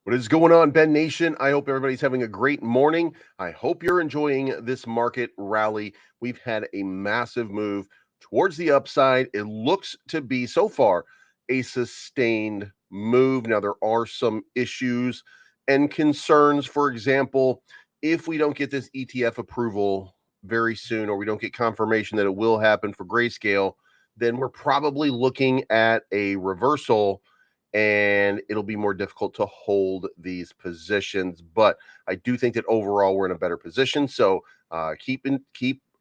What is going on, Ben Nation? I hope everybody's having a great morning. I hope you're enjoying this market rally. We've had a massive move towards the upside. It looks to be, so far, a sustained move. Now, there are some issues and concerns. For example, if we don't get this ETF approval very soon, or we don't get confirmation that it will happen for Grayscale, then we're probably looking at a reversal and it'll be more difficult to hold these positions. But I do think that overall we're in a better position. So keep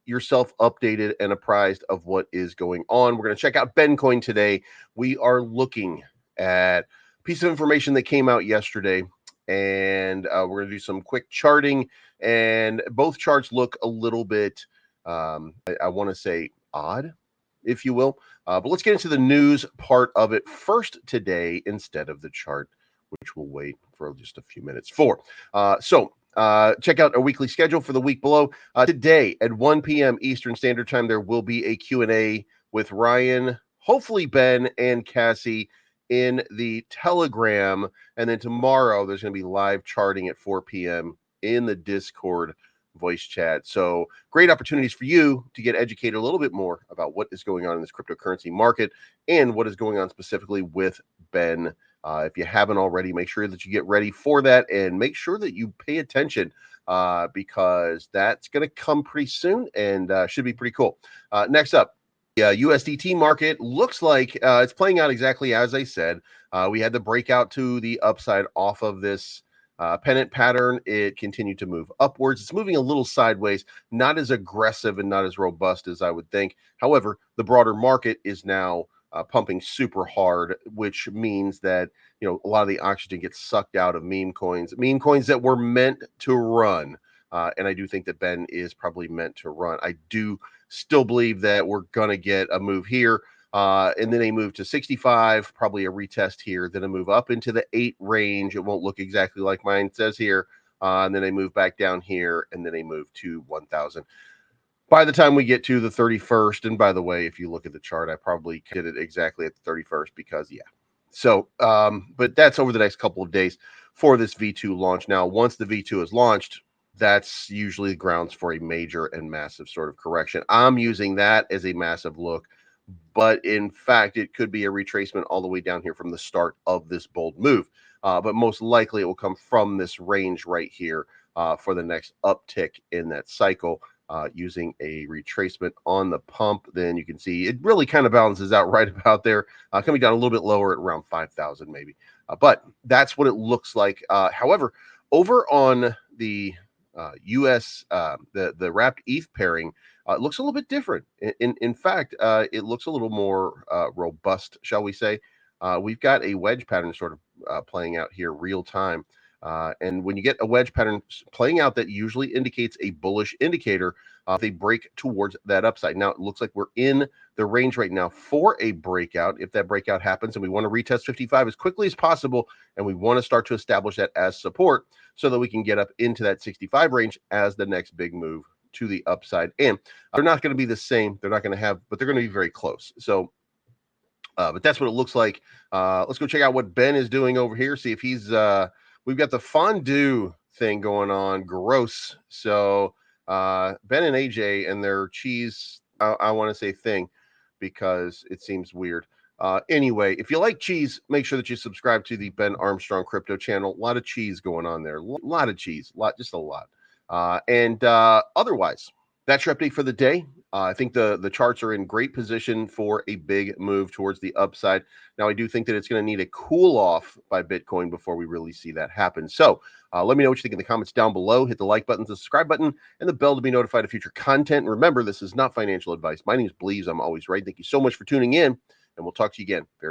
yourself updated and apprised of what is going on. We're going to check out Bencoin today. We are looking at a piece of information that came out yesterday, and we're going to do some quick charting. And both charts look a little bit, I want to say, odd, if you will. But let's get into the news part of it first today instead of the chart, which we'll wait for just a few minutes for. Check out our weekly schedule for the week below. Today at 1 p.m. Eastern Standard Time, there will be a Q&A with Ryan, hopefully Ben, and Cassie in the Telegram. And then tomorrow, there's going to be live charting at 4 p.m. in the Discord voice chat. So great opportunities for you to get educated a little bit more about what is going on in this cryptocurrency market and what is going on specifically with Ben. If you haven't already, make sure that you get ready for that and make sure that you pay attention because that's going to come pretty soon and should be pretty cool. Next up, USDT market looks like it's playing out exactly as I said. We had the breakout to the upside off of this pennant pattern. It continued to move upwards. It's moving a little sideways, not as aggressive and not as robust as I would think. However, the broader market is now pumping super hard, which means that a lot of the oxygen gets sucked out of meme coins that were meant to run. And I do think that Ben is probably meant to run. I do still believe that we're gonna get a move here. And then a move to 65, probably a retest here, then a move up into the 8 range. It won't look exactly like mine says here. And then a move back down here, and then a move to 1,000. By the time we get to the 31st, and by the way, if you look at the chart, I probably did it exactly at the 31st because, yeah. So, but that's over the next couple of days for this V2 launch. Now, once the V2 is launched, that's usually the grounds for a major and massive sort of correction. I'm using that as a massive look. But in fact, it could be a retracement all the way down here from the start of this bold move. But most likely it will come from this range right here for the next uptick in that cycle using a retracement on the pump. Then you can see it really kind of balances out right about there, coming down a little bit lower at around 5,000 maybe. But that's what it looks like. However, over on the US, the wrapped ETH pairing, it looks a little bit different. In fact, it looks a little more robust, shall we say. We've got a wedge pattern sort of playing out here real time. And when you get a wedge pattern playing out, that usually indicates a bullish indicator. They break towards that upside. Now, it looks like we're in the range right now for a breakout. If that breakout happens, and we want to retest 55 as quickly as possible, and we want to start to establish that as support so that we can get up into that 65 range as the next big move to the upside. And they're not going to be the same. They're not going to have, but they're going to be very close. So, but that's what it looks like. Let's go check out what Ben is doing over here. See if he's, we've got the fondue thing going on. Gross. So, Ben and AJ and their cheese, I want to say thing because it seems weird. Anyway, if you like cheese, make sure that you subscribe to the Ben Armstrong Crypto channel. A lot of cheese going on there. A lot of cheese. Just a lot. Otherwise, that's your update for the day. I think the charts are in great position for a big move towards the upside. Now, I do think that it's going to need a cool off by Bitcoin before we really see that happen. So let me know what you think in the comments down below. Hit the like button, the subscribe button, and the bell to be notified of future content. And remember, this is not financial advice. My name is Bleeves. I'm always right. Thank you so much for tuning in, and we'll talk to you again very